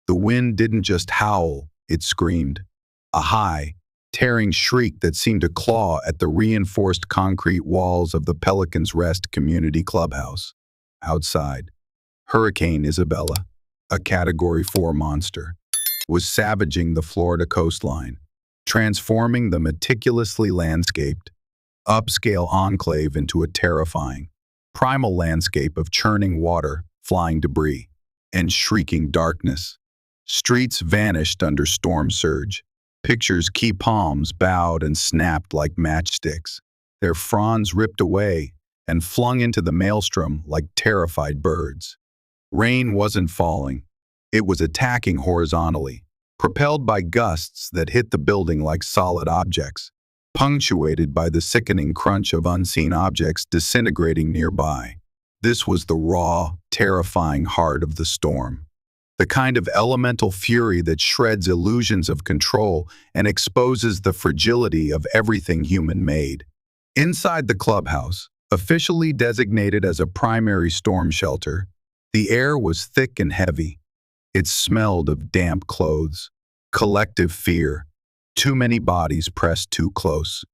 The wind didn't just howl, it screamed. A high, tearing shriek that seemed to claw at the reinforced concrete walls of the Pelican's Rest Community Clubhouse. Outside, Hurricane Isabella, a Category 4 monster, was savaging the Florida coastline, transforming the meticulously landscaped, upscale enclave into a terrifying, primal landscape of churning water, flying debris, and shrieking darkness. Streets vanished under storm surge. Pictures' key palms bowed and snapped like matchsticks, their fronds ripped away and flung into the maelstrom like terrified birds. Rain wasn't falling. It was attacking horizontally, propelled by gusts that hit the building like solid objects, punctuated by the sickening crunch of unseen objects disintegrating nearby. This was the raw, terrifying heart of the storm. The kind of elemental fury that shreds illusions of control and exposes the fragility of everything human-made. Inside the clubhouse, officially designated as a primary storm shelter, the air was thick and heavy. It smelled of damp clothes, collective fear, too many bodies pressed too close,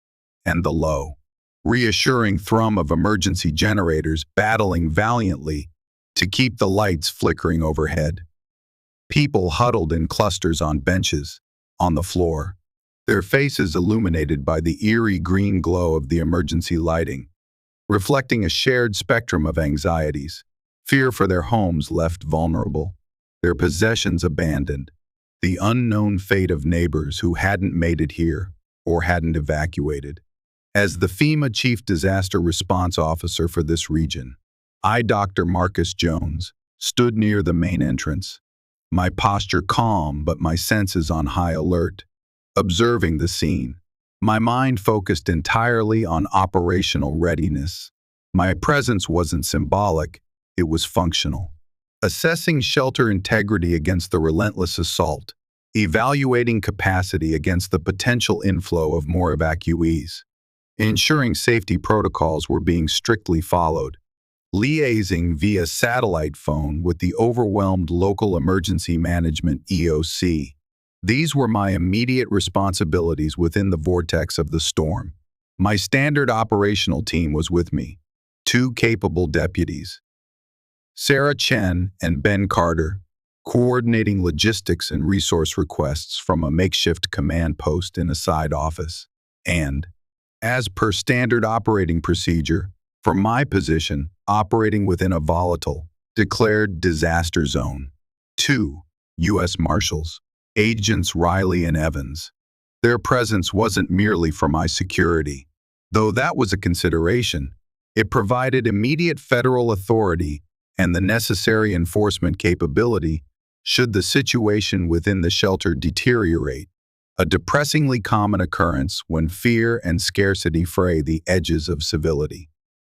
and the low, reassuring thrum of emergency generators battling valiantly to keep the lights flickering overhead. People huddled in clusters on benches, on the floor, their faces illuminated by the eerie green glow of the emergency lighting, reflecting a shared spectrum of anxieties, fear for their homes left vulnerable, their possessions abandoned, the unknown fate of neighbors who hadn't made it here or hadn't evacuated. As the FEMA Chief Disaster Response Officer for this region, I, Dr. Marcus Jones, stood near the main entrance, my posture calm but my senses on high alert, observing the scene. My mind focused entirely on operational readiness. My presence wasn't symbolic, it was functional. Assessing shelter integrity against the relentless assault, evaluating capacity against the potential inflow of more evacuees, ensuring safety protocols were being strictly followed, liaising via satellite phone with the overwhelmed local emergency management EOC. These were my immediate responsibilities within the vortex of the storm. My standard operational team was with me, 2 capable deputies, Sarah Chen and Ben Carter, coordinating logistics and resource requests from a makeshift command post in a side office, and, as per standard operating procedure, for my position, operating within a volatile, declared disaster zone. 2 U.S. Marshals, Agents Riley and Evans. Their presence wasn't merely for my security. Though that was a consideration, it provided immediate federal authority and the necessary enforcement capability should the situation within the shelter deteriorate, a depressingly common occurrence when fear and scarcity fray the edges of civility.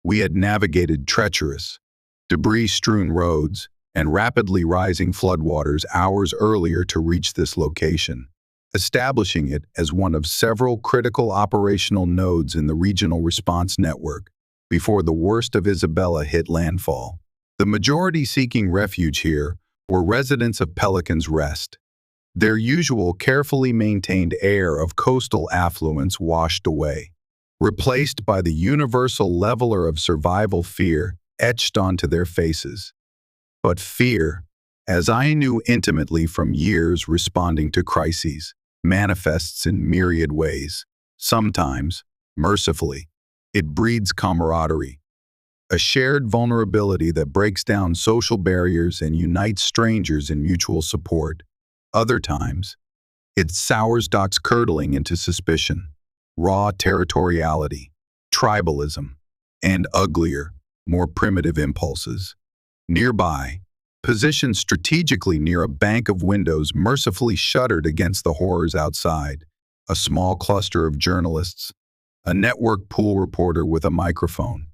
We had navigated treacherous, debris-strewn roads and rapidly rising floodwaters hours earlier to reach this location, establishing it as one of several critical operational nodes in the regional response network before the worst of Isabella hit landfall. The majority seeking refuge here were residents of Pelican's Rest, their usual carefully maintained air of coastal affluence washed away, replaced by the universal leveler of survival fear etched onto their faces. But fear, as I knew intimately from years responding to crises, manifests in myriad ways. Sometimes, mercifully, it breeds camaraderie, a shared vulnerability that breaks down social barriers and unites strangers in mutual support. Other times, it sours dots curdling into suspicion, raw territoriality, tribalism, and uglier, more primitive impulses. Nearby, positioned strategically near a bank of windows mercifully shuttered against the horrors outside, a small cluster of journalists, a network pool reporter with a microphone,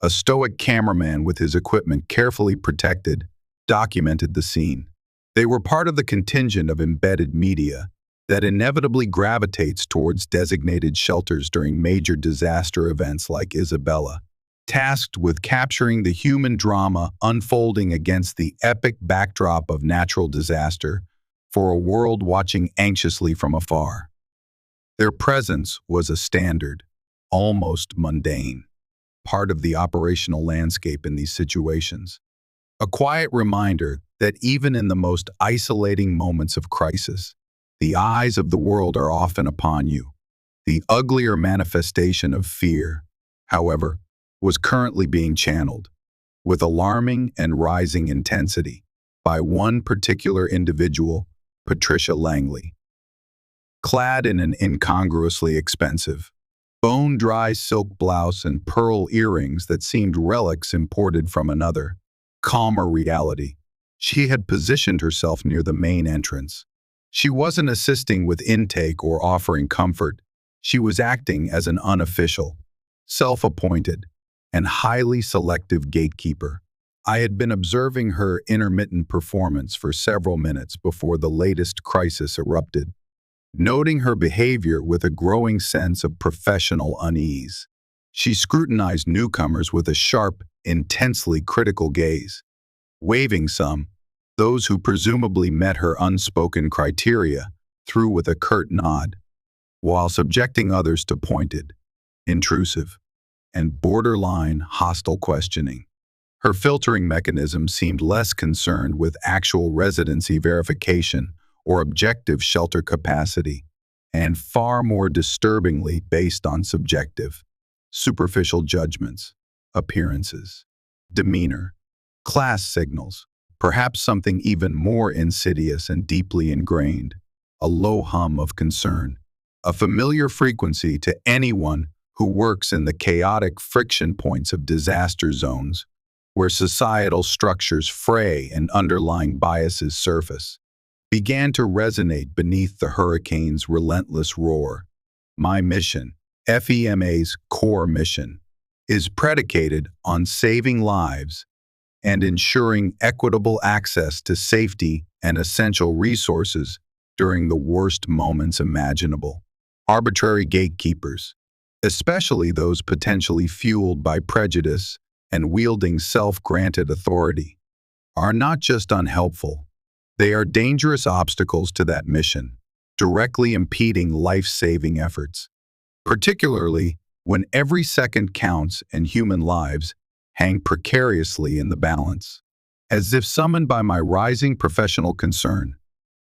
a stoic cameraman with his equipment carefully protected, documented the scene. They were part of the contingent of embedded media that inevitably gravitates towards designated shelters during major disaster events like Isabella, tasked with capturing the human drama unfolding against the epic backdrop of natural disaster for a world watching anxiously from afar. Their presence was a standard, almost mundane, part of the operational landscape in these situations. A quiet reminder that even in the most isolating moments of crisis, the eyes of the world are often upon you. The uglier manifestation of fear, however, was currently being channeled, with alarming and rising intensity, by one particular individual, Patricia Langley. Clad in an incongruously expensive, bone-dry silk blouse and pearl earrings that seemed relics imported from another, calmer reality, she had positioned herself near the main entrance. She wasn't assisting with intake or offering comfort. She was acting as an unofficial, self-appointed, and highly selective gatekeeper. I had been observing her intermittent performance for several minutes before the latest crisis erupted, noting her behavior with a growing sense of professional unease. She scrutinized newcomers with a sharp, intensely critical gaze, waving some, those who presumably met her unspoken criteria, through with a curt nod, while subjecting others to pointed, intrusive, and borderline hostile questioning. Her filtering mechanism seemed less concerned with actual residency verification or objective shelter capacity, and far more disturbingly based on subjective, superficial judgments, appearances, demeanor, class signals, perhaps something even more insidious and deeply ingrained, a low hum of concern, a familiar frequency to anyone who works in the chaotic friction points of disaster zones, where societal structures fray and underlying biases surface, began to resonate beneath the hurricane's relentless roar. My mission, FEMA's core mission, is predicated on saving lives and ensuring equitable access to safety and essential resources during the worst moments imaginable. Arbitrary gatekeepers, especially those potentially fueled by prejudice and wielding self-granted authority, are not just unhelpful, they are dangerous obstacles to that mission, directly impeding life-saving efforts, particularly when every second counts and human lives hang precariously in the balance. As if summoned by my rising professional concern,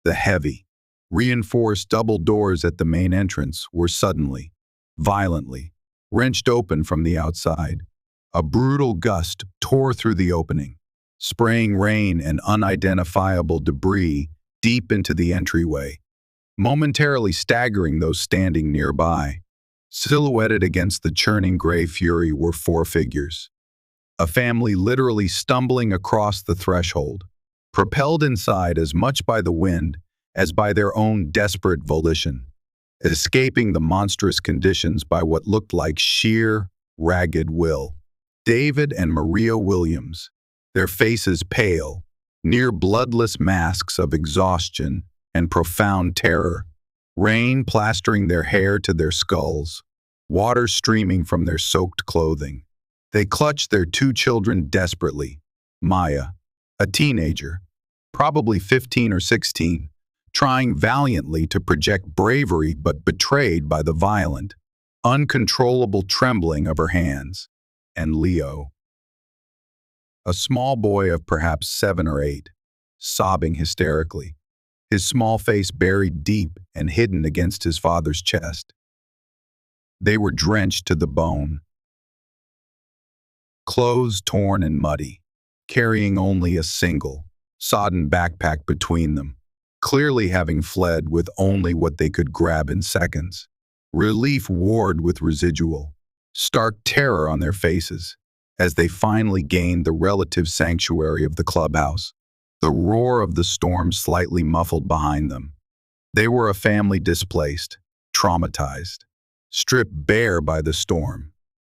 the heavy, reinforced double doors at the main entrance were suddenly, violently, wrenched open from the outside. A brutal gust tore through the opening, spraying rain and unidentifiable debris deep into the entryway, momentarily staggering those standing nearby. Silhouetted against the churning gray fury were four figures, a family literally stumbling across the threshold, propelled inside as much by the wind as by their own desperate volition, escaping the monstrous conditions by what looked like sheer, ragged will. David and Maria Williams, their faces pale, near bloodless masks of exhaustion and profound terror, rain plastering their hair to their skulls, water streaming from their soaked clothing. They clutched their two children desperately. Maya, a teenager, probably 15 or 16, trying valiantly to project bravery but betrayed by the violent, uncontrollable trembling of her hands, and Leo, a small boy of perhaps 7 or 8, sobbing hysterically, his small face buried deep and hidden against his father's chest. They were drenched to the bone, clothes torn and muddy, carrying only a single, sodden backpack between them, clearly having fled with only what they could grab in seconds. Relief warred with residual, stark terror on their faces as they finally gained the relative sanctuary of the clubhouse, the roar of the storm slightly muffled behind them. They were a family displaced, traumatized, stripped bare by the storm.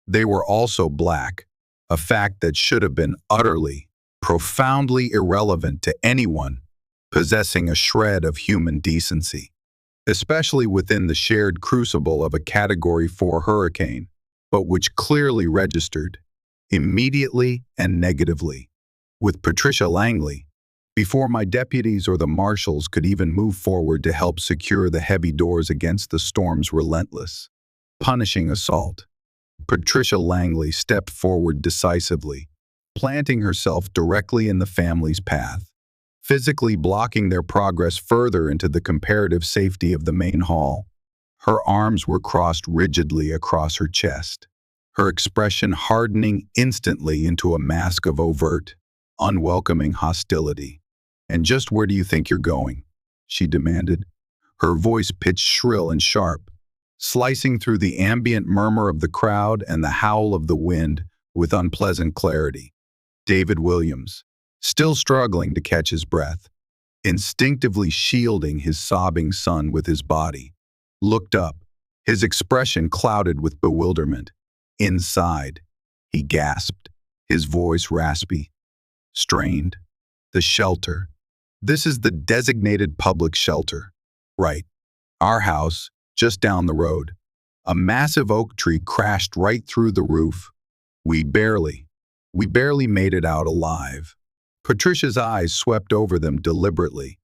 They were also Black, a fact that should have been utterly, profoundly irrelevant to anyone possessing a shred of human decency, especially within the shared crucible of a Category 4 hurricane, but which clearly registered, immediately and negatively, with Patricia Langley, Before my deputies or the marshals could even move forward to help secure the heavy doors against the storm's relentless, punishing assault, Patricia Langley stepped forward decisively, planting herself directly in the family's path, physically blocking their progress further into the comparative safety of the main hall. Her arms were crossed rigidly across her chest, her expression hardening instantly into a mask of overt, unwelcoming hostility. "And just where do you think you're going?" she demanded, her voice pitched shrill and sharp, slicing through the ambient murmur of the crowd and the howl of the wind with unpleasant clarity. David Williams, still struggling to catch his breath, instinctively shielding his sobbing son with his body, looked up, his expression clouded with bewilderment. "Inside," he gasped, his voice raspy, strained. "The shelter. This is the designated public shelter. Right. Our house, just down the road. A massive oak tree crashed right through the roof. We barely made it out alive." Patricia's eyes swept over them deliberately,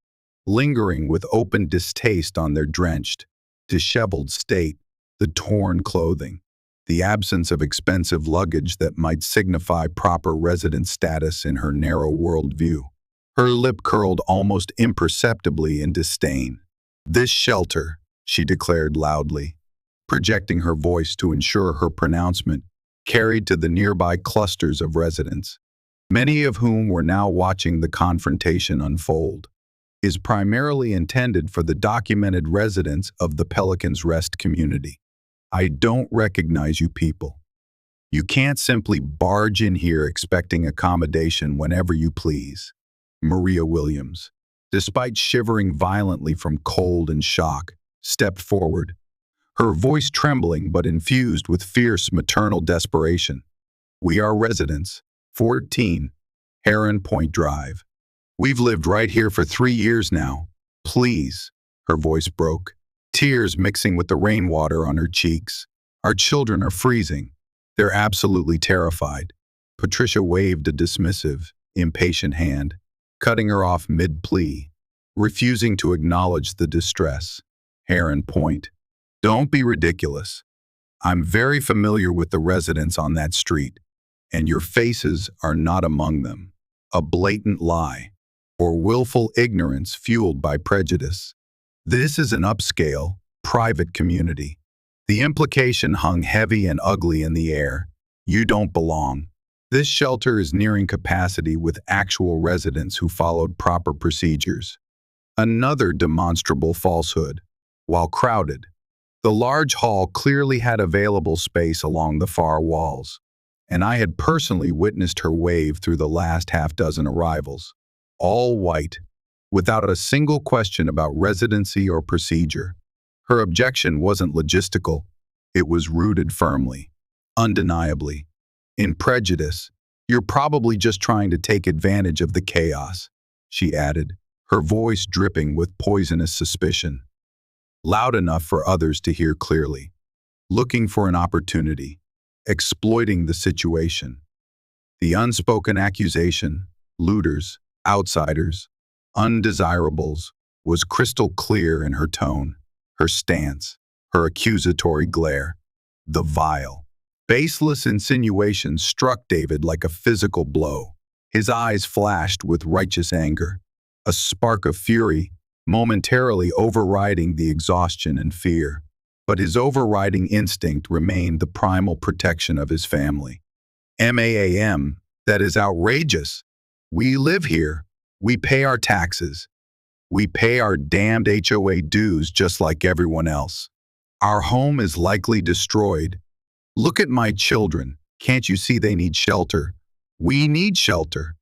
lingering with open distaste on their drenched, disheveled state, the torn clothing, the absence of expensive luggage that might signify proper resident status in her narrow worldview. Her lip curled almost imperceptibly in disdain. "This shelter," she declared loudly, projecting her voice to ensure her pronouncement carried to the nearby clusters of residents, many of whom were now watching the confrontation unfold, "is primarily intended for the documented residents of the Pelican's Rest community. I don't recognize you people. You can't simply barge in here expecting accommodation whenever you please." Maria Williams, despite shivering violently from cold and shock, stepped forward, her voice trembling but infused with fierce maternal desperation. "We are residents, 14, Heron Point Drive. We've lived right here for 3 years now. Please," her voice broke, tears mixing with the rainwater on her cheeks. "Our children are freezing. They're absolutely terrified." Patricia waved a dismissive, impatient hand, cutting her off mid-plea, refusing to acknowledge the distress. "Heron Point. Don't be ridiculous. I'm very familiar with the residents on that street, and your faces are not among them." A blatant lie, or willful ignorance fueled by prejudice. This is an upscale, private community. The implication hung heavy and ugly in the air. You don't belong. This shelter is nearing capacity with actual residents who followed proper procedures. Another demonstrable falsehood. While crowded, the large hall clearly had available space along the far walls, and I had personally witnessed her wave through the last half-dozen arrivals, all white, without a single question about residency or procedure. Her objection wasn't logistical, it was rooted firmly, undeniably, in prejudice. "You're probably just trying to take advantage of the chaos," she added, her voice dripping with poisonous suspicion, loud enough for others to hear clearly. "Looking for an opportunity, exploiting the situation." The unspoken accusation, looters, outsiders, undesirables, was crystal clear in her tone, her stance, her accusatory glare. The vile, baseless insinuation struck David like a physical blow. His eyes flashed with righteous anger, a spark of fury momentarily overriding the exhaustion and fear. But his overriding instinct remained the primal protection of his family. "MAAM, that is outrageous. We live here. We pay our taxes. We pay our damned HOA dues just like everyone else. Our home is likely destroyed. Look at my children. Can't you see they need shelter? We need shelter."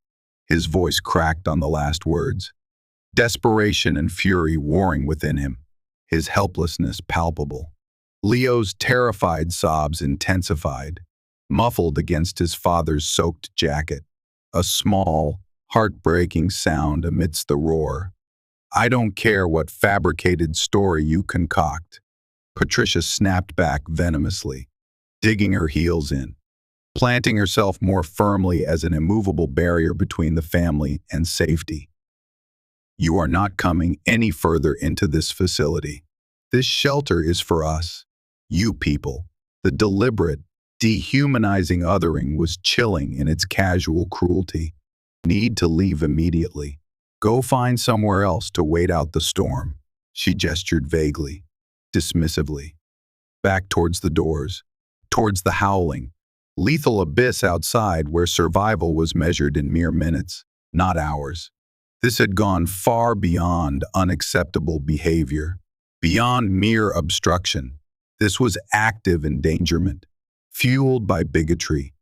His voice cracked on the last words, desperation and fury warring within him, his helplessness palpable. Leo's terrified sobs intensified, muffled against his father's soaked jacket, a small, heartbreaking sound amidst the roar. "I don't care what fabricated story you concoct." Patricia snapped back venomously, digging her heels in, planting herself more firmly as an immovable barrier between the family and safety. You are not coming any further into this facility. This shelter is for us, you people. The deliberate, dehumanizing othering was chilling in its casual cruelty. Need to leave immediately. Go find somewhere else to wait out the storm. She gestured vaguely, dismissively, back towards the doors, towards the howling, lethal abyss outside where survival was measured in mere minutes, not hours. This had gone far beyond unacceptable behavior, beyond mere obstruction. This was active endangerment, fueled by bigotry,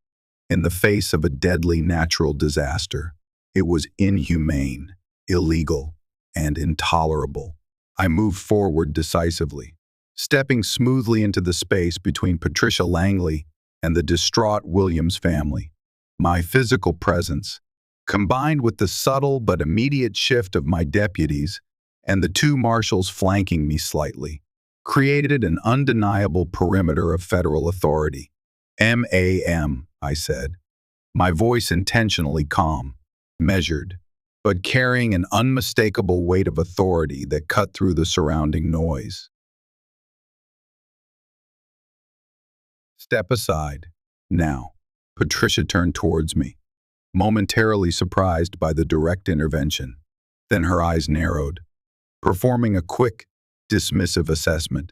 in the face of a deadly natural disaster. It was inhumane, illegal, and intolerable. I moved forward decisively, stepping smoothly into the space between Patricia Langley and the distraught Williams family. My physical presence, combined with the subtle but immediate shift of my deputies and the two marshals flanking me slightly, created an undeniable perimeter of federal authority. "Ma'am," I said, my voice intentionally calm, measured, but carrying an unmistakable weight of authority that cut through the surrounding noise. "Step aside. Now." Patricia turned towards me, momentarily surprised by the direct intervention. Then her eyes narrowed, performing a quick, dismissive assessment.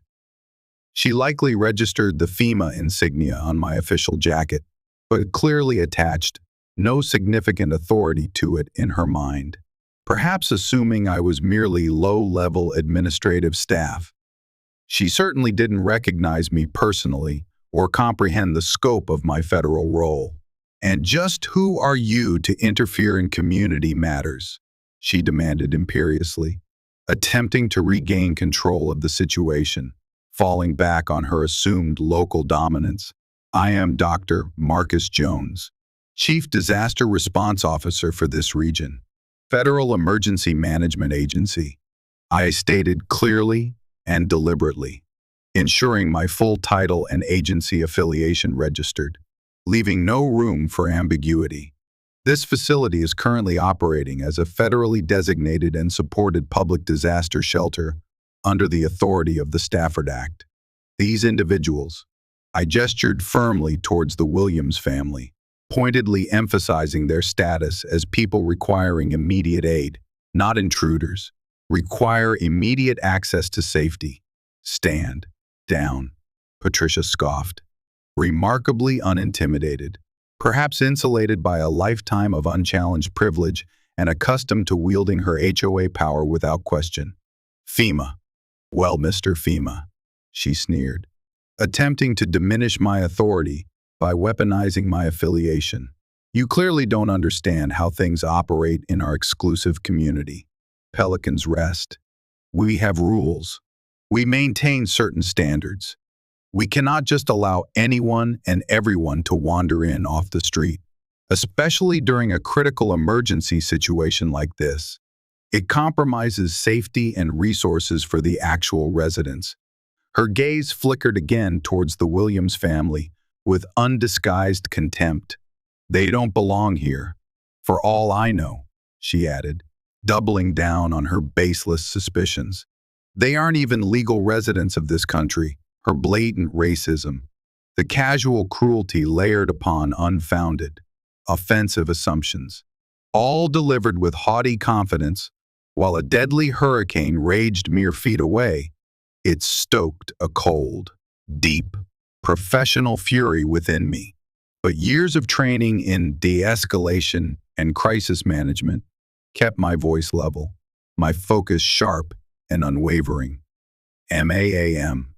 She likely registered the FEMA insignia on my official jacket, but clearly attached no significant authority to it in her mind, perhaps assuming I was merely low-level administrative staff. She certainly didn't recognize me personally or comprehend the scope of my federal role. "And just who are you to interfere in community matters?" she demanded imperiously, attempting to regain control of the situation, falling back on her assumed local dominance. "I am Dr. Marcus Jones, Chief Disaster Response Officer for this region, Federal Emergency Management Agency," I stated clearly and deliberately, ensuring my full title and agency affiliation registered, leaving no room for ambiguity. This facility is currently operating as a federally designated and supported public disaster shelter under the authority of the Stafford Act. These individuals, I gestured firmly towards the Williams family, pointedly emphasizing their status as people requiring immediate aid, not intruders, require immediate access to safety. "Stand down," Patricia scoffed, remarkably unintimidated, perhaps insulated by a lifetime of unchallenged privilege and accustomed to wielding her HOA power without question. "FEMA. Well, Mr. FEMA," she sneered, attempting to diminish my authority by weaponizing my affiliation. "You clearly don't understand how things operate in our exclusive community. Pelican's Rest. We have rules. We maintain certain standards. We cannot just allow anyone and everyone to wander in off the street, especially during a critical emergency situation like this. It compromises safety and resources for the actual residents." Her gaze flickered again towards the Williams family with undisguised contempt. "They don't belong here, for all I know," she added, doubling down on her baseless suspicions. "They aren't even legal residents of this country." Her blatant racism, the casual cruelty layered upon unfounded, offensive assumptions, all delivered with haughty confidence, while a deadly hurricane raged mere feet away. It stoked a cold, deep, professional fury within me. But years of training in de-escalation and crisis management kept my voice level, my focus sharp and unwavering. "Ma'am.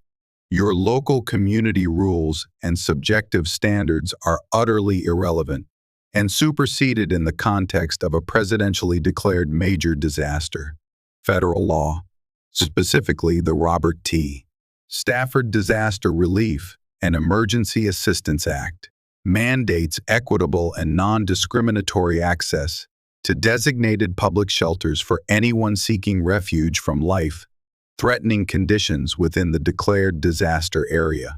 Your local community rules and subjective standards are utterly irrelevant and superseded in the context of a presidentially declared major disaster. Federal law, specifically the Robert T. Stafford Disaster Relief and Emergency Assistance Act, mandates equitable and non-discriminatory access to designated public shelters for anyone seeking refuge from life-threatening conditions within the declared disaster area.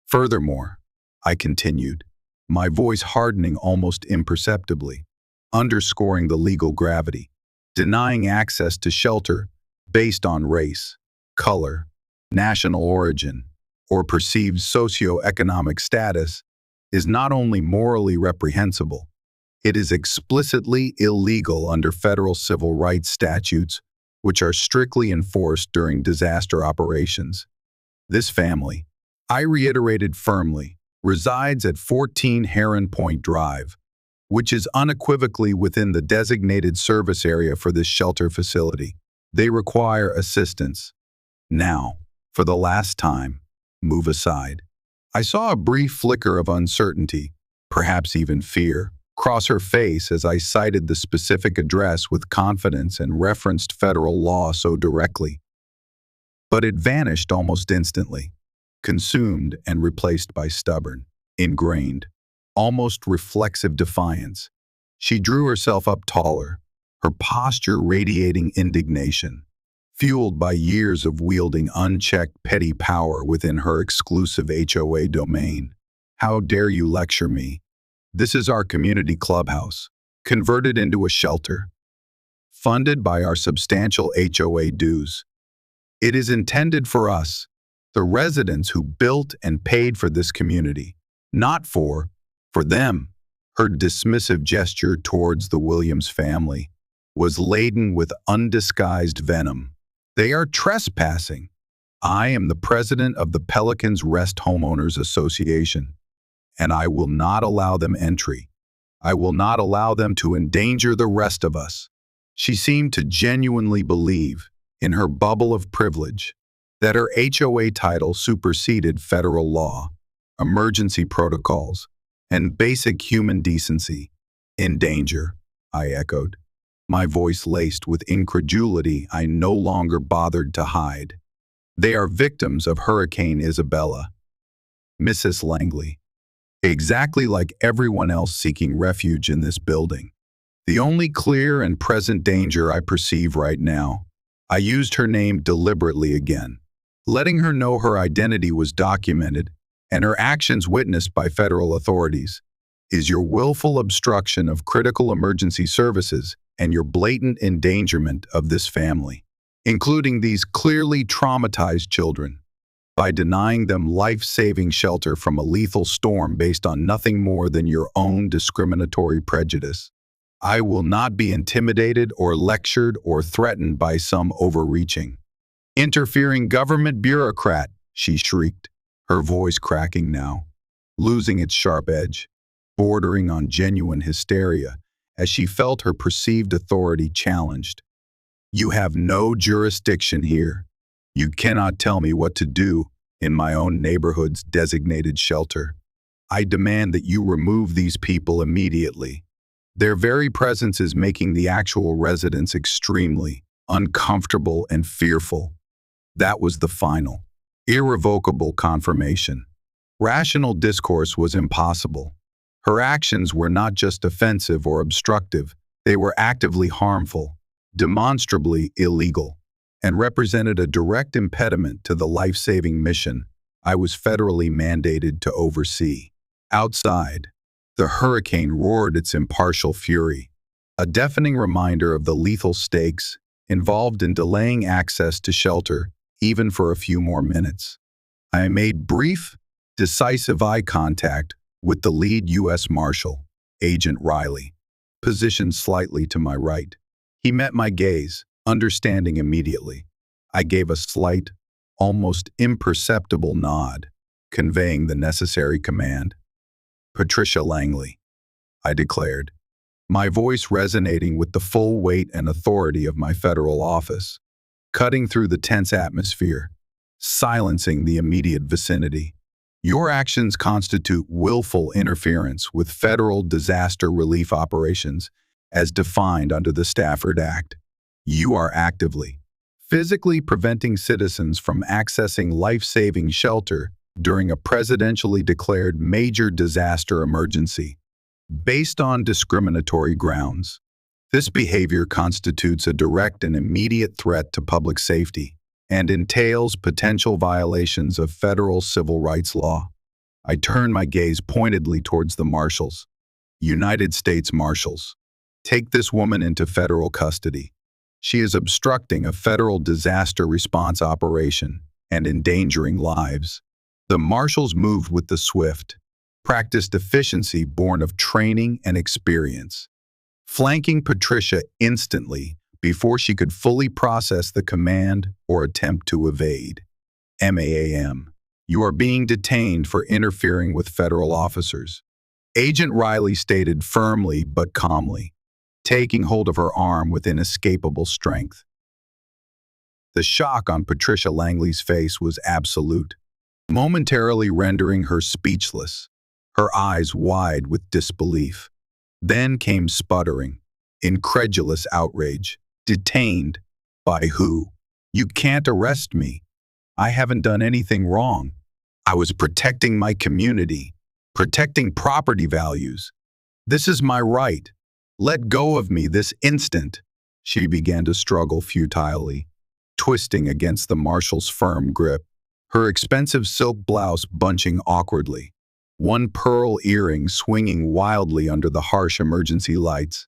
Furthermore," I continued, my voice hardening almost imperceptibly, underscoring the legal gravity, Denying access to shelter based on race, color, national origin, or perceived socioeconomic status is not only morally reprehensible, it is explicitly illegal under federal civil rights statutes, which are strictly enforced during disaster operations. This family, I reiterated firmly, resides at 14 Heron Point Drive, which is unequivocally within the designated service area for this shelter facility. They require assistance. Now, for the last time, move aside. I saw a brief flicker of uncertainty, perhaps even fear, cross her face as I cited the specific address with confidence and referenced federal law so directly. But it vanished almost instantly, consumed and replaced by stubborn, ingrained, almost reflexive defiance. She drew herself up taller, her posture radiating indignation, fueled by years of wielding unchecked petty power within her exclusive HOA domain. How dare you lecture me? This is our community clubhouse, converted into a shelter, funded by our substantial HOA dues. It is intended for us, the residents who built and paid for this community, not for them. Her dismissive gesture towards the Williams family was laden with undisguised venom. They are trespassing. I am the president of the Pelicans Rest Homeowners Association, and I will not allow them entry. I will not allow them to endanger the rest of us. She seemed to genuinely believe, in her bubble of privilege, that her HOA title superseded federal law, emergency protocols, and basic human decency. In danger, I echoed, my voice laced with incredulity I no longer bothered to hide. They are victims of Hurricane Isabella. Mrs. Langley, exactly like everyone else seeking refuge in this building. The only clear and present danger I perceive right now, I used her name deliberately again, letting her know her identity was documented and her actions witnessed by federal authorities, is your willful obstruction of critical emergency services and your blatant endangerment of this family, including these clearly traumatized children, by denying them life-saving shelter from a lethal storm based on nothing more than your own discriminatory prejudice. I will not be intimidated or lectured or threatened by some overreaching, interfering government bureaucrat, she shrieked, her voice cracking now, losing its sharp edge, bordering on genuine hysteria as she felt her perceived authority challenged. You have no jurisdiction here. You cannot tell me what to do in my own neighborhood's designated shelter. I demand that you remove these people immediately. Their very presence is making the actual residents extremely uncomfortable and fearful. That was the final, irrevocable confirmation. Rational discourse was impossible. Her actions were not just offensive or obstructive, they were actively harmful, demonstrably illegal, and represented a direct impediment to the life-saving mission I was federally mandated to oversee. Outside, the hurricane roared its impartial fury, a deafening reminder of the lethal stakes involved in delaying access to shelter even for a few more minutes. I made brief, decisive eye contact with the lead U.S. Marshal, Agent Riley, positioned slightly to my right. He met my gaze, understanding immediately. I gave a slight, almost imperceptible nod, conveying the necessary command. Patricia Langley, I declared, my voice resonating with the full weight and authority of my federal office, cutting through the tense atmosphere, silencing the immediate vicinity. Your actions constitute willful interference with federal disaster relief operations as defined under the Stafford Act. You are actively, physically preventing citizens from accessing life-saving shelter during a presidentially declared major disaster emergency, based on discriminatory grounds. This behavior constitutes a direct and immediate threat to public safety and entails potential violations of federal civil rights law. I turn my gaze pointedly towards the marshals. United States Marshals, take this woman into federal custody. She is obstructing a federal disaster response operation and endangering lives. The marshals moved with the swift, practiced efficiency born of training and experience, flanking Patricia instantly before she could fully process the command or attempt to evade. MAAM. You are being detained for interfering with federal officers. Agent Riley stated firmly but calmly, taking hold of her arm with inescapable strength. The shock on Patricia Langley's face was absolute, momentarily rendering her speechless, her eyes wide with disbelief. Then came sputtering, incredulous outrage. Detained? By who? You can't arrest me. I haven't done anything wrong. I was protecting my community, protecting property values. This is my right. Let go of me this instant. She began to struggle futilely, twisting against the marshal's firm grip, her expensive silk blouse bunching awkwardly, one pearl earring swinging wildly under the harsh emergency lights.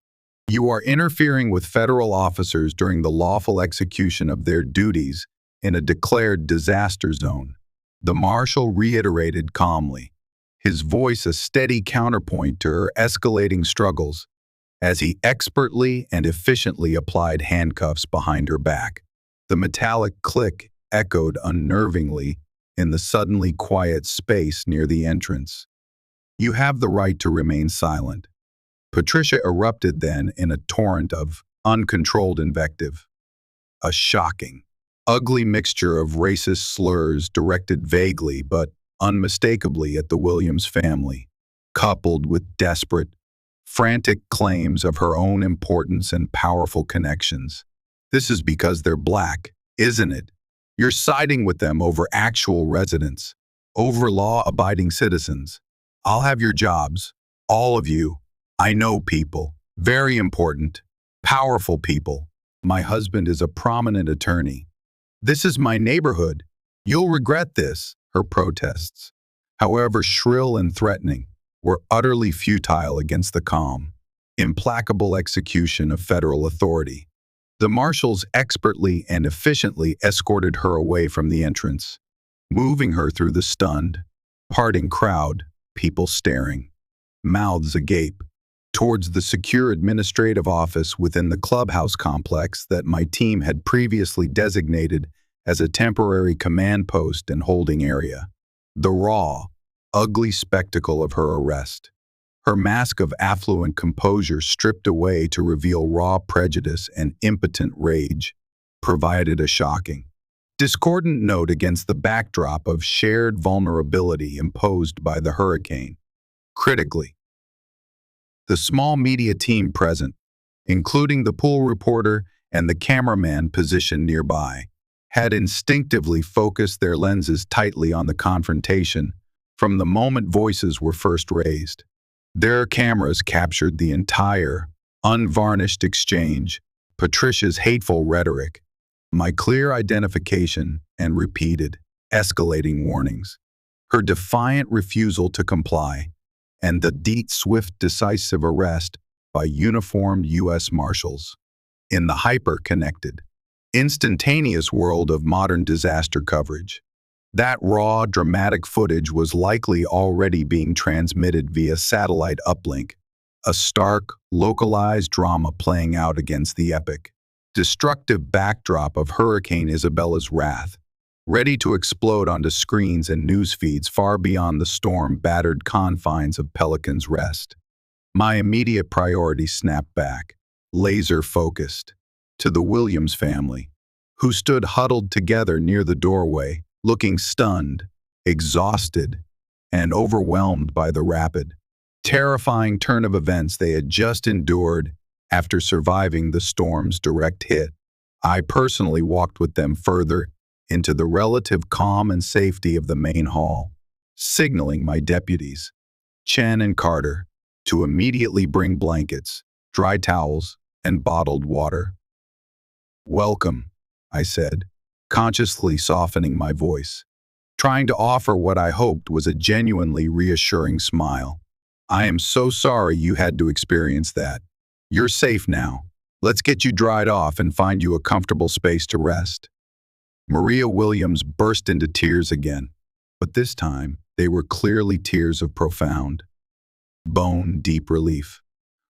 You are interfering with federal officers during the lawful execution of their duties in a declared disaster zone, the marshal reiterated calmly, his voice a steady counterpoint to her escalating struggles, as he expertly and efficiently applied handcuffs behind her back. The metallic click echoed unnervingly in the suddenly quiet space near the entrance. You have the right to remain silent. Patricia erupted then in a torrent of uncontrolled invective. A shocking, ugly mixture of racist slurs directed vaguely but unmistakably at the Williams family, coupled with desperate, frantic claims of her own importance and powerful connections. This is because they're black, isn't it? You're siding with them over actual residents, over law-abiding citizens. I'll have your jobs, all of you. I know people, very important, powerful people. My husband is a prominent attorney. This is my neighborhood. You'll regret this, her protests, however shrill and threatening, were utterly futile against the calm, implacable execution of federal authority. The marshals expertly and efficiently escorted her away from the entrance, moving her through the stunned, parting crowd, people staring, mouths agape, towards the secure administrative office within the clubhouse complex that my team had previously designated as a temporary command post and holding area. The raw, ugly spectacle of her arrest, her mask of affluent composure stripped away to reveal raw prejudice and impotent rage, provided a shocking, discordant note against the backdrop of shared vulnerability imposed by the hurricane. Critically, the small media team present, including the pool reporter and the cameraman positioned nearby, had instinctively focused their lenses tightly on the confrontation from the moment voices were first raised. Their cameras captured the entire, unvarnished exchange, Patricia's hateful rhetoric, my clear identification and repeated, escalating warnings, her defiant refusal to comply, and the deep, swift, decisive arrest by uniformed U.S. Marshals. In the hyper-connected, instantaneous world of modern disaster coverage, that raw, dramatic footage was likely already being transmitted via satellite uplink, a stark, localized drama playing out against the epic, destructive backdrop of Hurricane Isabella's wrath, ready to explode onto screens and news feeds far beyond the storm-battered confines of Pelican's Rest. My immediate priority snapped back, laser-focused, to the Williams family, who stood huddled together near the doorway, looking stunned, exhausted, and overwhelmed by the rapid, terrifying turn of events they had just endured after surviving the storm's direct hit. I personally walked with them further into the relative calm and safety of the main hall, signaling my deputies, Chen and Carter, to immediately bring blankets, dry towels, and bottled water. "Welcome," I said, consciously softening my voice, trying to offer what I hoped was a genuinely reassuring smile. "I am so sorry you had to experience that. You're safe now. Let's get you dried off and find you a comfortable space to rest." Maria Williams burst into tears again, but this time they were clearly tears of profound, bone-deep relief,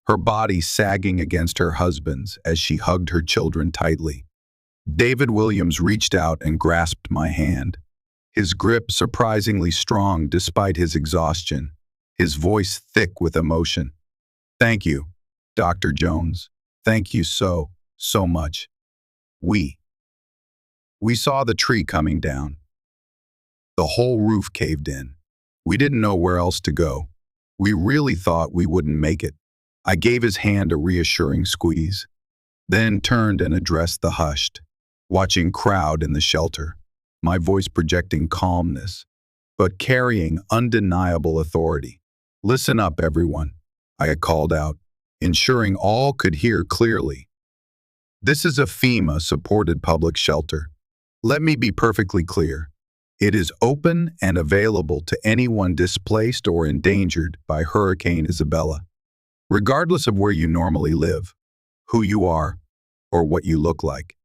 her body sagging against her husband's as she hugged her children tightly. David Williams reached out and grasped my hand, his grip surprisingly strong despite his exhaustion, his voice thick with emotion. "Thank you, Dr. Jones. Thank you so much." We saw the tree coming down. The whole roof caved in. We didn't know where else to go. We really thought we wouldn't make it. I gave his hand a reassuring squeeze, then turned and addressed the hushed, watching crowd in the shelter, my voice projecting calmness, but carrying undeniable authority. "Listen up, everyone," I had called out, ensuring all could hear clearly. "This is a FEMA-supported public shelter. Let me be perfectly clear. It is open and available to anyone displaced or endangered by Hurricane Isabella, regardless of where you normally live, who you are, or what you look like.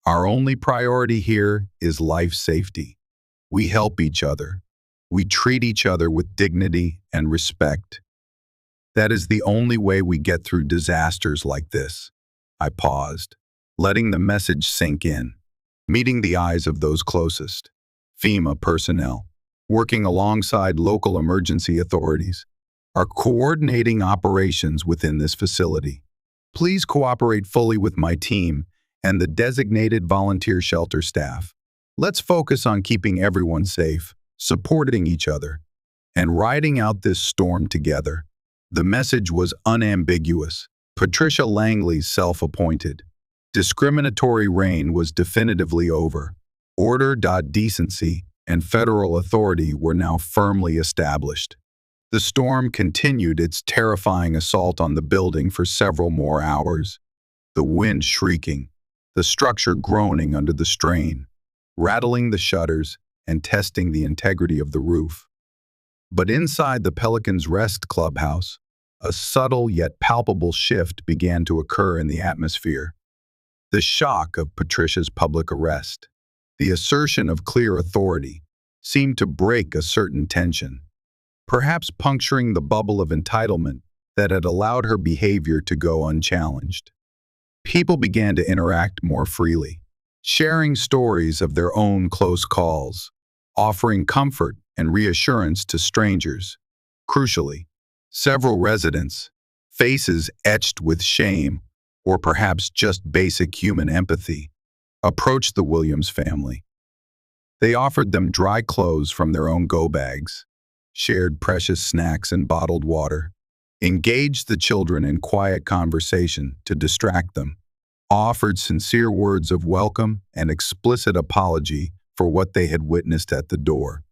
Our only priority here is life safety. We help each other. We treat each other with dignity and respect. That is the only way we get through disasters like this." I paused, letting the message sink in, meeting the eyes of those closest. FEMA personnel, working alongside local emergency authorities, are coordinating operations within this facility. Please cooperate fully with my team and the designated volunteer shelter staff. Let's focus on keeping everyone safe, supporting each other, and riding out this storm together. The message was unambiguous. Patricia Langley's self-appointed, discriminatory reign was definitively over. Order, decency, and federal authority were now firmly established. The storm continued its terrifying assault on the building for several more hours, the wind shrieking, the structure groaning under the strain, rattling the shutters and testing the integrity of the roof. But inside the Pelican's Rest clubhouse, a subtle yet palpable shift began to occur in the atmosphere. The shock of Patricia's public arrest, the assertion of clear authority, seemed to break a certain tension, perhaps puncturing the bubble of entitlement that had allowed her behavior to go unchallenged. People began to interact more freely, sharing stories of their own close calls, offering comfort and reassurance to strangers. Crucially, several residents, faces etched with shame or perhaps just basic human empathy, approached the Williams family. They offered them dry clothes from their own go-bags, shared precious snacks and bottled water, engaged the children in quiet conversation to distract them, offered sincere words of welcome and explicit apology for what they had witnessed at the door.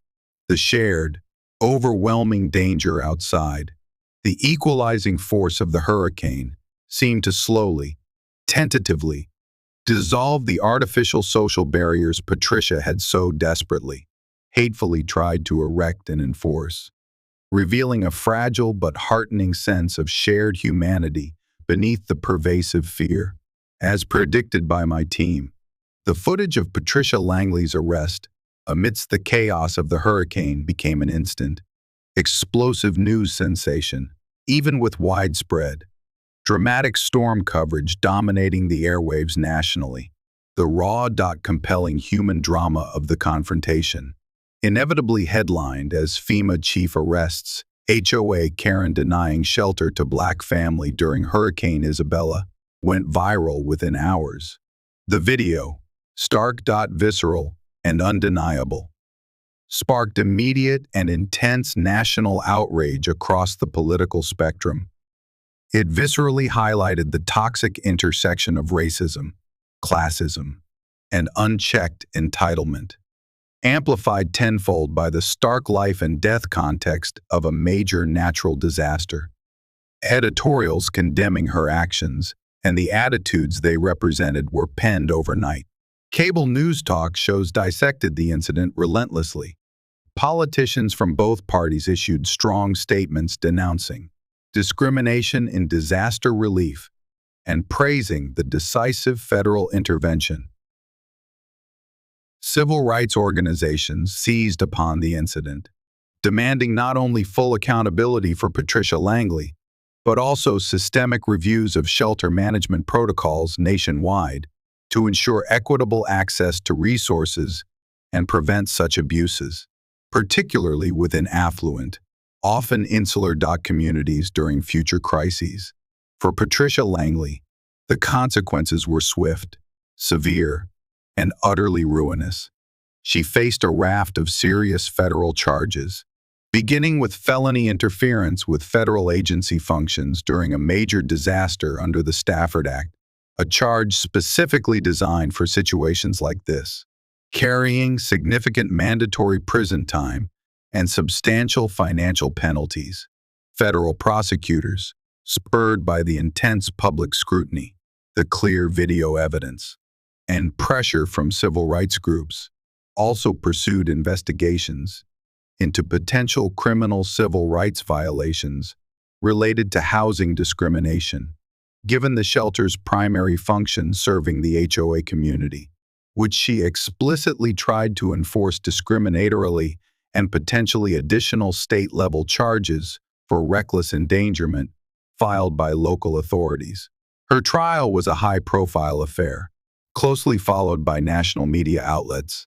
The shared, overwhelming danger outside, the equalizing force of the hurricane, seemed to slowly, tentatively, dissolve the artificial social barriers Patricia had so desperately, hatefully tried to erect and enforce, revealing a fragile but heartening sense of shared humanity beneath the pervasive fear. As predicted by my team, the footage of Patricia Langley's arrest amidst the chaos of the hurricane became an instant, explosive news sensation, even with widespread, dramatic storm coverage dominating the airwaves nationally. The raw, compelling human drama of the confrontation, inevitably headlined as FEMA chief arrests HOA Karen denying shelter to Black family during Hurricane Isabella, went viral within hours. The video, stark, visceral, and undeniable, sparked immediate and intense national outrage across the political spectrum. It viscerally highlighted the toxic intersection of racism, classism, and unchecked entitlement, amplified tenfold by the stark life and death context of a major natural disaster. Editorials condemning her actions and the attitudes they represented were penned overnight. Cable news talk shows dissected the incident relentlessly. Politicians from both parties issued strong statements denouncing discrimination in disaster relief and praising the decisive federal intervention. Civil rights organizations seized upon the incident, demanding not only full accountability for Patricia Langley, but also systemic reviews of shelter management protocols nationwide to ensure equitable access to resources and prevent such abuses, particularly within affluent, often insular communities during future crises. For Patricia Langley, the consequences were swift, severe, and utterly ruinous. She faced a raft of serious federal charges, beginning with felony interference with federal agency functions during a major disaster under the Stafford Act, a charge specifically designed for situations like this, carrying significant mandatory prison time and substantial financial penalties. Federal prosecutors, spurred by the intense public scrutiny, the clear video evidence, and pressure from civil rights groups, also pursued investigations into potential criminal civil rights violations related to housing discrimination, given the shelter's primary function serving the HOA community, which she explicitly tried to enforce discriminatorily, and potentially additional state-level charges for reckless endangerment filed by local authorities. Her trial was a high-profile affair, closely followed by national media outlets.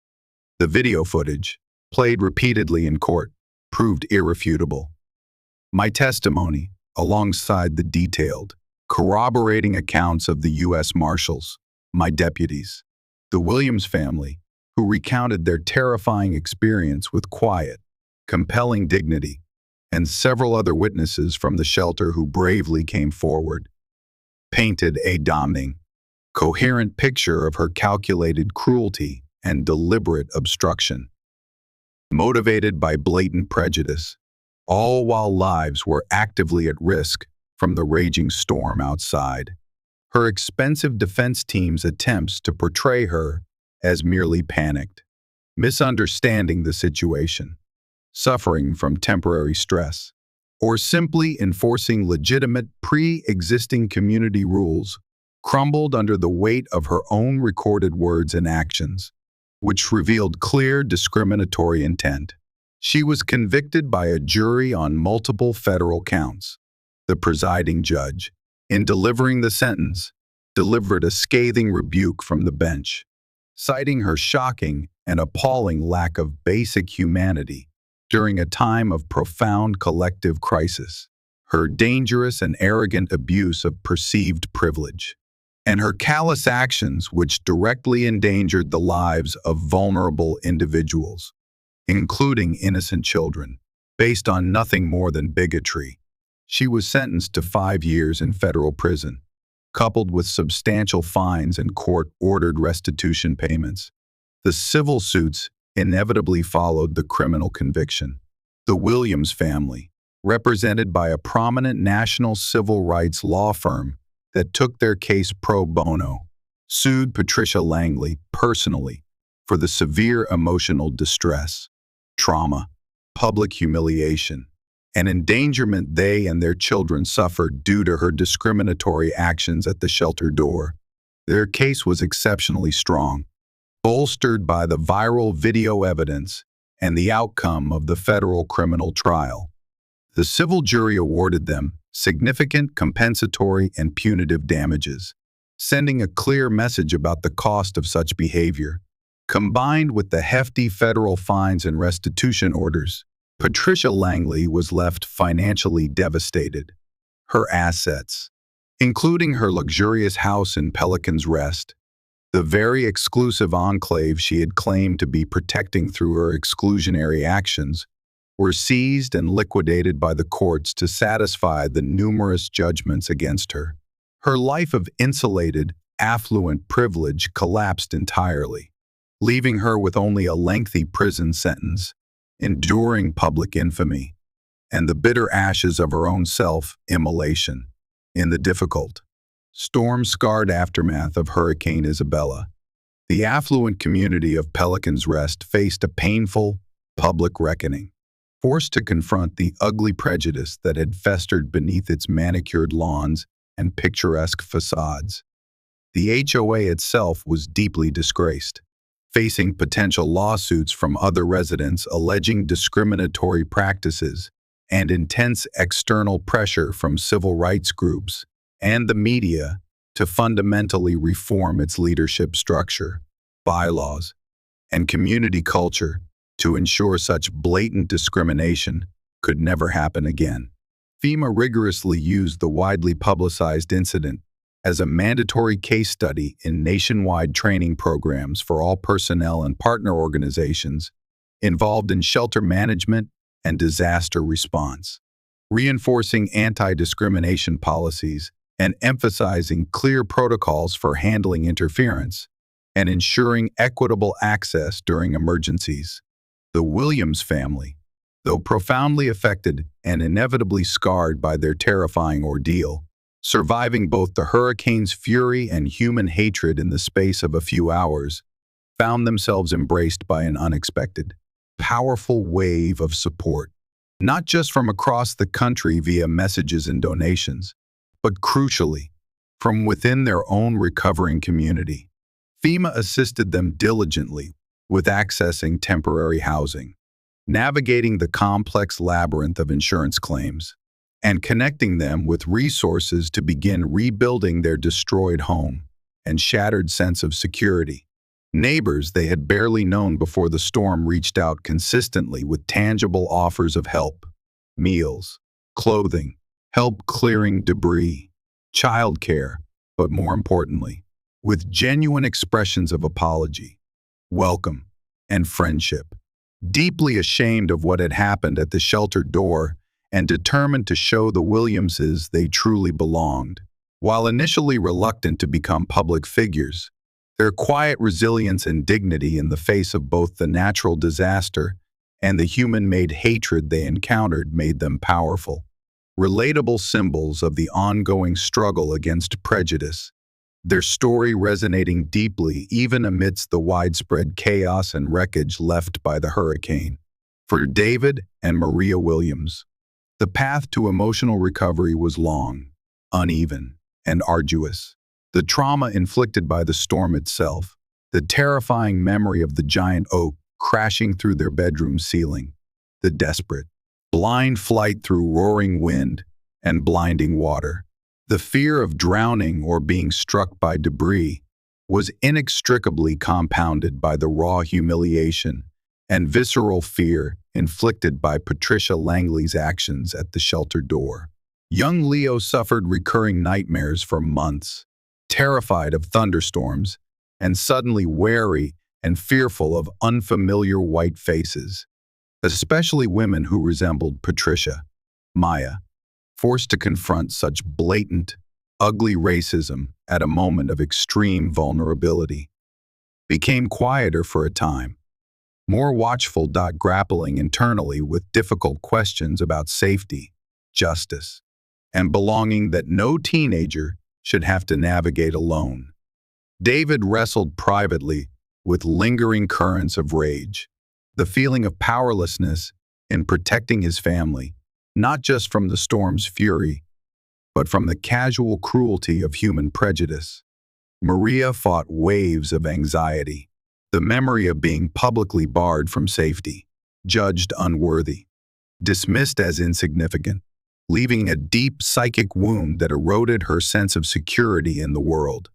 The video footage, played repeatedly in court, proved irrefutable. My testimony, alongside the detailed, corroborating accounts of the U.S. Marshals, my deputies, the Williams family, who recounted their terrifying experience with quiet, compelling dignity, and several other witnesses from the shelter who bravely came forward, painted a damning, coherent picture of her calculated cruelty and deliberate obstruction. Motivated by blatant prejudice, all while lives were actively at risk from the raging storm outside. Her expensive defense team's attempts to portray her as merely panicked, misunderstanding the situation, suffering from temporary stress, or simply enforcing legitimate pre-existing community rules, crumbled under the weight of her own recorded words and actions, which revealed clear discriminatory intent. She was convicted by a jury on multiple federal counts. The presiding judge, in delivering the sentence, delivered a scathing rebuke from the bench, citing her shocking and appalling lack of basic humanity during a time of profound collective crisis, her dangerous and arrogant abuse of perceived privilege, and her callous actions which directly endangered the lives of vulnerable individuals, including innocent children, based on nothing more than bigotry. She was sentenced to 5 years in federal prison, coupled with substantial fines and court-ordered restitution payments. The civil suits inevitably followed the criminal conviction. The Williams family, represented by a prominent national civil rights law firm that took their case pro bono, sued Patricia Langley personally for the severe emotional distress, trauma, public humiliation, and endangerment they and their children suffered due to her discriminatory actions at the shelter door. Their case was exceptionally strong, bolstered by the viral video evidence and the outcome of the federal criminal trial. The civil jury awarded them significant compensatory and punitive damages, sending a clear message about the cost of such behavior. Combined with the hefty federal fines and restitution orders, Patricia Langley was left financially devastated. Her assets, including her luxurious house in Pelican's Rest, the very exclusive enclave she had claimed to be protecting through her exclusionary actions, were seized and liquidated by the courts to satisfy the numerous judgments against her. Her life of insulated, affluent privilege collapsed entirely, leaving her with only a lengthy prison sentence, enduring public infamy, and the bitter ashes of her own self-immolation in the difficult, storm-scarred aftermath of Hurricane Isabella. The affluent community of Pelican's Rest faced a painful, public reckoning, forced to confront the ugly prejudice that had festered beneath its manicured lawns and picturesque facades. The HOA itself was deeply disgraced, facing potential lawsuits from other residents alleging discriminatory practices and intense external pressure from civil rights groups and the media to fundamentally reform its leadership structure, bylaws, and community culture to ensure such blatant discrimination could never happen again. FEMA rigorously used the widely publicized incident as a mandatory case study in nationwide training programs for all personnel and partner organizations involved in shelter management and disaster response, reinforcing anti-discrimination policies and emphasizing clear protocols for handling interference and ensuring equitable access during emergencies. The Williams family, though profoundly affected and inevitably scarred by their terrifying ordeal, surviving both the hurricane's fury and human hatred in the space of a few hours, found themselves embraced by an unexpected, powerful wave of support, not just from across the country via messages and donations, but crucially, from within their own recovering community. FEMA assisted them diligently with accessing temporary housing, navigating the complex labyrinth of insurance claims, and connecting them with resources to begin rebuilding their destroyed home and shattered sense of security. Neighbors they had barely known before the storm reached out consistently with tangible offers of help, meals, clothing, help clearing debris, childcare, but more importantly, with genuine expressions of apology, welcome, and friendship. Deeply ashamed of what had happened at the shelter door and determined to show the Williamses they truly belonged. While initially reluctant to become public figures, their quiet resilience and dignity in the face of both the natural disaster and the human-made hatred they encountered made them powerful, relatable symbols of the ongoing struggle against prejudice, their story resonating deeply even amidst the widespread chaos and wreckage left by the hurricane. For David and Maria Williams, the path to emotional recovery was long, uneven, and arduous. The trauma inflicted by the storm itself, the terrifying memory of the giant oak crashing through their bedroom ceiling, the desperate, blind flight through roaring wind and blinding water, the fear of drowning or being struck by debris, was inextricably compounded by the raw humiliation and visceral fear inflicted by Patricia Langley's actions at the shelter door. Young Leo suffered recurring nightmares for months, terrified of thunderstorms and suddenly wary and fearful of unfamiliar white faces, especially women who resembled Patricia. Maya, forced to confront such blatant, ugly racism at a moment of extreme vulnerability, became quieter for a time, more watchful, grappling internally with difficult questions about safety, justice, and belonging that no teenager should have to navigate alone. David wrestled privately with lingering currents of rage, the feeling of powerlessness in protecting his family, not just from the storm's fury, but from the casual cruelty of human prejudice. Maria fought waves of anxiety, the memory of being publicly barred from safety, judged unworthy, dismissed as insignificant, leaving a deep psychic wound that eroded her sense of security in the world.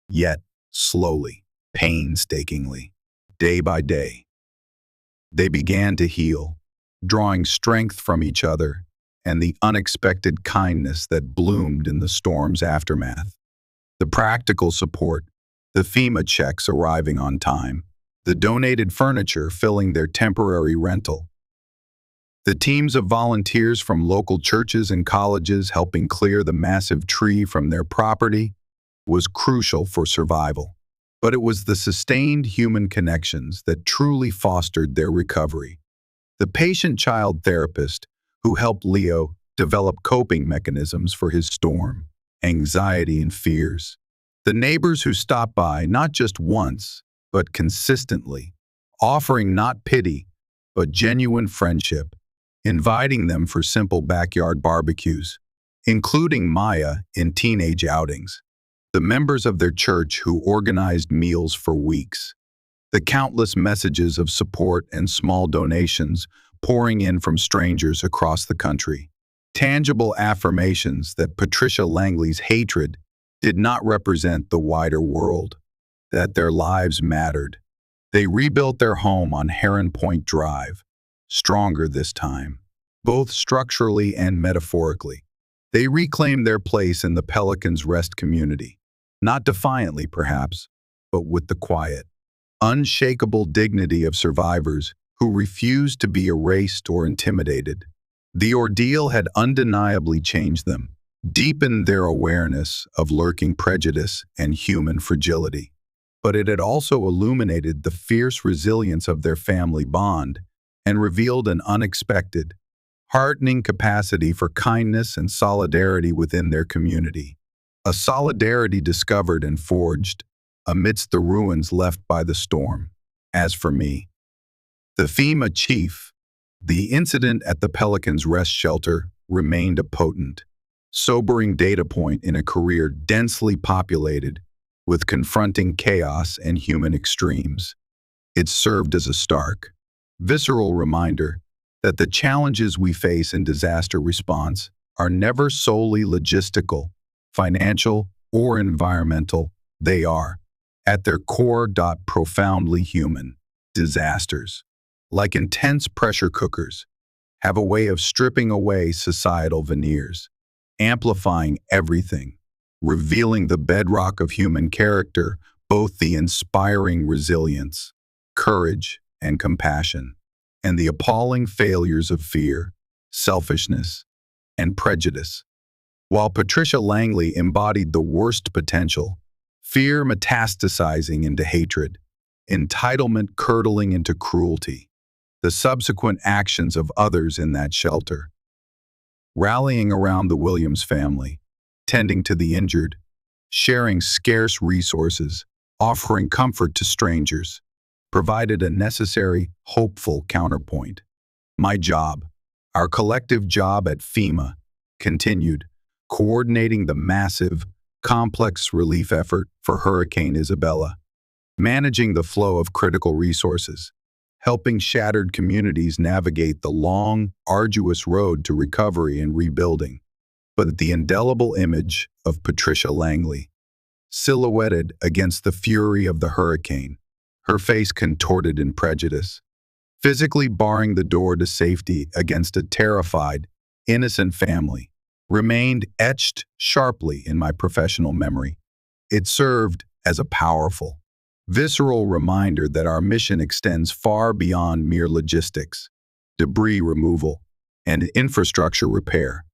Yet, slowly, painstakingly, day by day, they began to heal, drawing strength from each other and the unexpected kindness that bloomed in the storm's aftermath. The practical support, the FEMA checks arriving on time, the donated furniture filling their temporary rental, the teams of volunteers from local churches and colleges helping clear the massive tree from their property was crucial for survival. But it was the sustained human connections that truly fostered their recovery. The patient child therapist who helped Leo develop coping mechanisms for his storm, anxiety, and fears. The neighbors who stopped by not just once, but consistently, offering not pity, but genuine friendship, inviting them for simple backyard barbecues, including Maya in teenage outings, the members of their church who organized meals for weeks, the countless messages of support and small donations pouring in from strangers across the country. Tangible affirmations that Patricia Langley's hatred did not represent the wider world, that their lives mattered. They rebuilt their home on Heron Point Drive, stronger this time, both structurally and metaphorically. They reclaimed their place in the Pelican's Rest community, not defiantly perhaps, but with the quiet, unshakable dignity of survivors who refused to be erased or intimidated. The ordeal had undeniably changed them, deepened their awareness of lurking prejudice and human fragility. But it had also illuminated the fierce resilience of their family bond and revealed an unexpected, heartening capacity for kindness and solidarity within their community. A solidarity discovered and forged amidst the ruins left by the storm. As for me, the FEMA chief, the incident at the Pelican's Rest Shelter remained a potent, sobering data point in a career densely populated with confronting chaos and human extremes. It served as a stark, visceral reminder that the challenges we face in disaster response are never solely logistical, financial, or environmental. They are, at their core, profoundly human. Disasters, like intense pressure cookers, have a way of stripping away societal veneers, amplifying everything, revealing the bedrock of human character, both the inspiring resilience, courage, and compassion, and the appalling failures of fear, selfishness, and prejudice. While Patricia Langley embodied the worst potential, fear metastasizing into hatred, entitlement curdling into cruelty, the subsequent actions of others in that shelter, rallying around the Williams family, tending to the injured, sharing scarce resources, offering comfort to strangers, provided a necessary, hopeful counterpoint. My job, our collective job at FEMA, continued, coordinating the massive, complex relief effort for Hurricane Isabella, managing the flow of critical resources, helping shattered communities navigate the long, arduous road to recovery and rebuilding. But the indelible image of Patricia Langley, silhouetted against the fury of the hurricane, her face contorted in prejudice, physically barring the door to safety against a terrified, innocent family, remained etched sharply in my professional memory. It served as a powerful, visceral reminder that our mission extends far beyond mere logistics, debris removal, and infrastructure repair.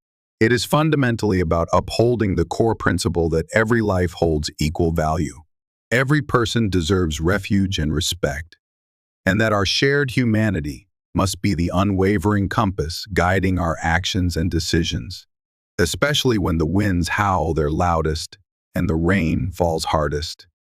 It is fundamentally about upholding the core principle that every life holds equal value. Every person deserves refuge and respect, and that our shared humanity must be the unwavering compass guiding our actions and decisions, especially when the winds howl their loudest and the rain falls hardest.